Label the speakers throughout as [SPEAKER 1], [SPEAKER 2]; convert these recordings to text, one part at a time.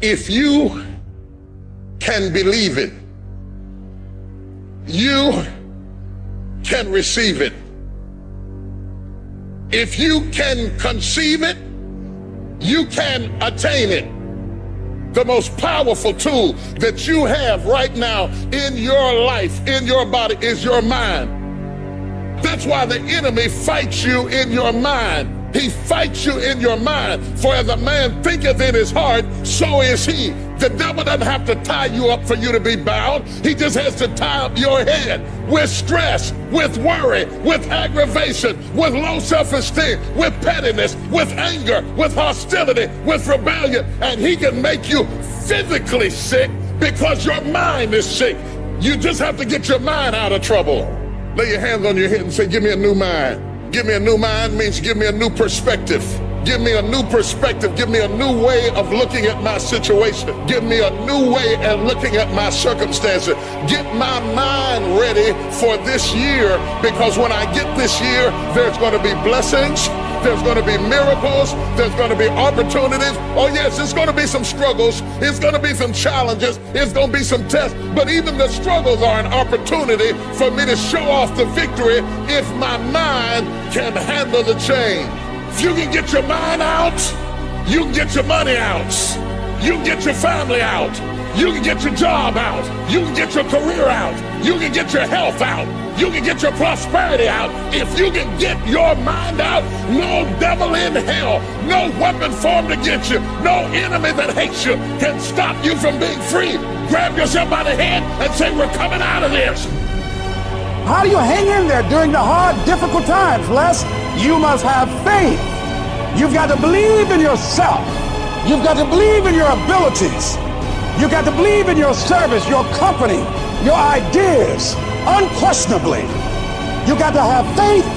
[SPEAKER 1] If you can believe it, you can receive it. If you can conceive it, you can attain it. The most powerful tool that you have right now in your life, in your body, is your mind. That's why the enemy fights you in your mind. He fights you in your mind. For as a man thinketh in his heart, so is he. The devil doesn't have to tie you up for you to be bound. He just has to tie up your head with stress, with worry, with aggravation, with low self-esteem, with pettiness, with anger, with hostility, with rebellion. And he can make you physically sick because your mind is sick. You just have to get your mind out of trouble. Lay your hands on your head and say, give me a new mind. Give me a new mind means give me a new perspective. Give me a new perspective. Give me a new way of looking at my situation. Give me a new way of looking at my circumstances. Get my mind ready for this year, because when I get this year, there's going to be blessings. There's going to be miracles. There's going to be opportunities. Oh yes, it's going to be some struggles. It's going to be some challenges. It's going to be some tests. But even the struggles are an opportunity for me to show off the victory if my mind can handle the change. If you can get your mind out, you can get your money out. You can get your family out. You can get your job out. You can get your career out. You can get your health out. You can get your prosperity out. If you can get your mind out, no devil in hell, no weapon formed against you, no enemy that hates you can stop you from being free. Grab yourself by the hand and say, we're coming out of this.
[SPEAKER 2] How do you hang in there during the hard, difficult times, Les? You must have faith. You've got to believe in yourself. You've got to believe in your abilities. You've got to believe in your service, your company, your ideas, unquestionably. You've got to have faith,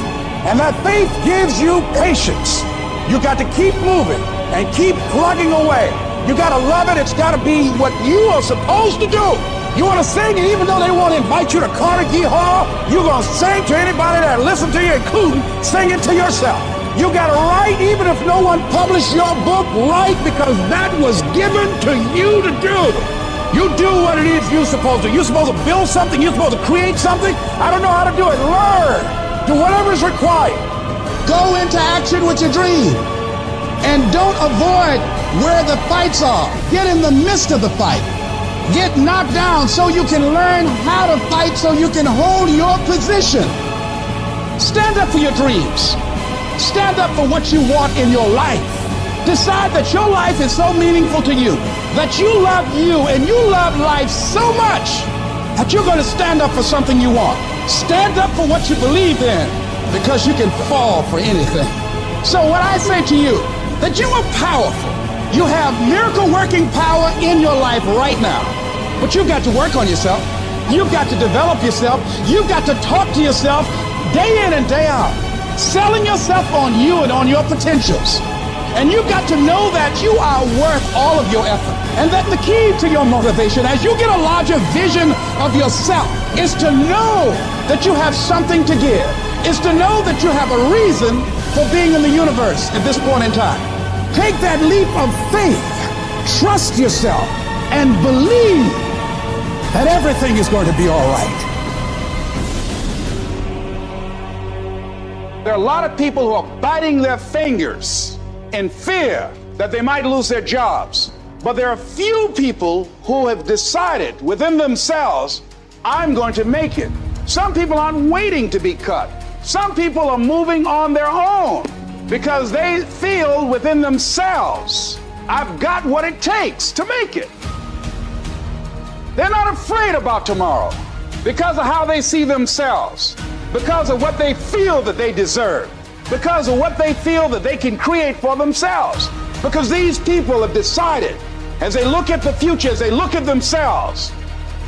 [SPEAKER 2] and that faith gives you patience. You've got to keep moving and keep plugging away. You've got to love it. It's got to be what you are supposed to do. You want to sing, and even though they won't invite you to Carnegie Hall, you're going to sing to anybody that listens to you, including singing to yourself. You got to write, even if no one published your book, write, because that was given to you to do. You do what it is you're supposed to. You're supposed to build something. You're supposed to create something. I don't know how to do it. Learn. Do whatever is required.
[SPEAKER 3] Go into action with your dream. And don't avoid where the fights are. Get in the midst of the fight. Get knocked down so you can learn how to fight, so you can hold your position. Stand up for your dreams. Stand up for what you want in your life. Decide that your life is so meaningful to you, that you love you and you love life so much that you're going to stand up for something you want. Stand up for what you believe in, because you can fall for anything. So what I say to you, that you are powerful. You have miracle working power in your life right now, but you've got to work on yourself. You've got to develop yourself. You've got to talk to yourself day in and day out, selling yourself on you and on your potentials. And you've got to know that you are worth all of your effort, and that the key to your motivation, as you get a larger vision of yourself, is to know that you have something to give, is to know that you have a reason for being in the universe at this point in time. Take that leap of faith, trust yourself, and believe that everything is going to be all right. There are a lot of people who are biting their fingers in fear that they might lose their jobs. But there are few people who have decided within themselves, I'm going to make it. Some people aren't waiting to be cut. Some people are moving on their own because they feel within themselves, I've got what it takes to make it. They're not afraid about tomorrow because of how they see themselves, because of what they feel that they deserve, because of what they feel that they can create for themselves. Because these people have decided, as they look at the future, as they look at themselves,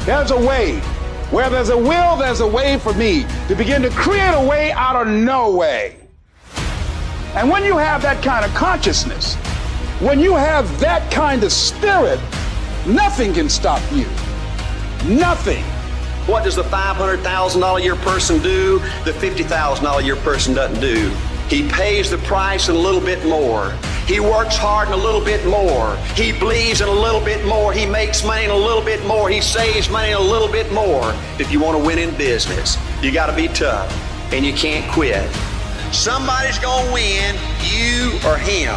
[SPEAKER 3] there's a way. Where there's a will, there's a way for me to begin to create a way out of no way. And when you have that kind of consciousness, when you have that kind of spirit, nothing can stop you. Nothing.
[SPEAKER 4] What does the $500,000 a year person do the $50,000 a year person doesn't do? He pays the price and a little bit more. He works hard and a little bit more. He believes in a little bit more. He makes money in a little bit more. He saves money in a little bit more. If you want to win in business, you got to be tough and you can't quit. Somebody's going to win, you or him.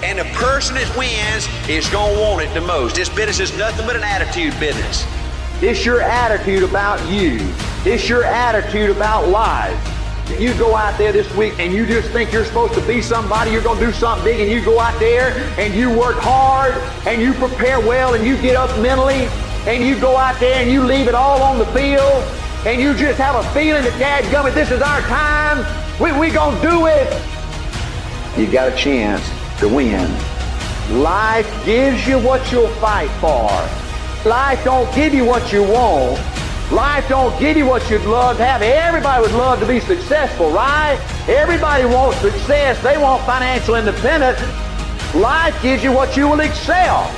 [SPEAKER 4] And the person that wins is going to want it the most. This business is nothing but an attitude business. It's your attitude about you. It's your attitude about life. If you go out there this week and you just think you're supposed to be somebody, you're going to do something big, and you go out there and you work hard and you prepare well and you get up mentally and you go out there and you leave it all on the field and you just have a feeling that, dadgummit, this is our time, we going to do it, you got a chance to win. Life gives you what you'll fight for. Life don't give you what you want. Life don't give you what you'd love to have. Everybody would love to be successful, right? Everybody wants success. They want financial independence. Life gives you what you will excel.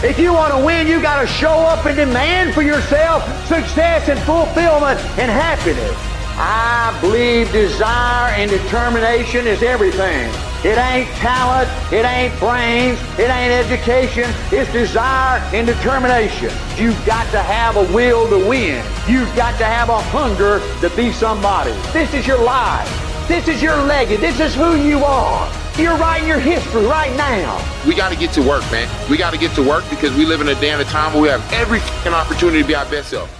[SPEAKER 4] If you want to win, you got to show up and demand for yourself success and fulfillment and happiness. I believe desire and determination is everything. It ain't talent, it ain't brains, it ain't education, it's desire and determination. You've got to have a will to win. You've got to have a hunger to be somebody. This is your life. This is your legacy. This is who you are. You're writing your history right now.
[SPEAKER 5] We got to get to work, man. We got to get to work because we live in a day and a time where we have every opportunity to be our best self.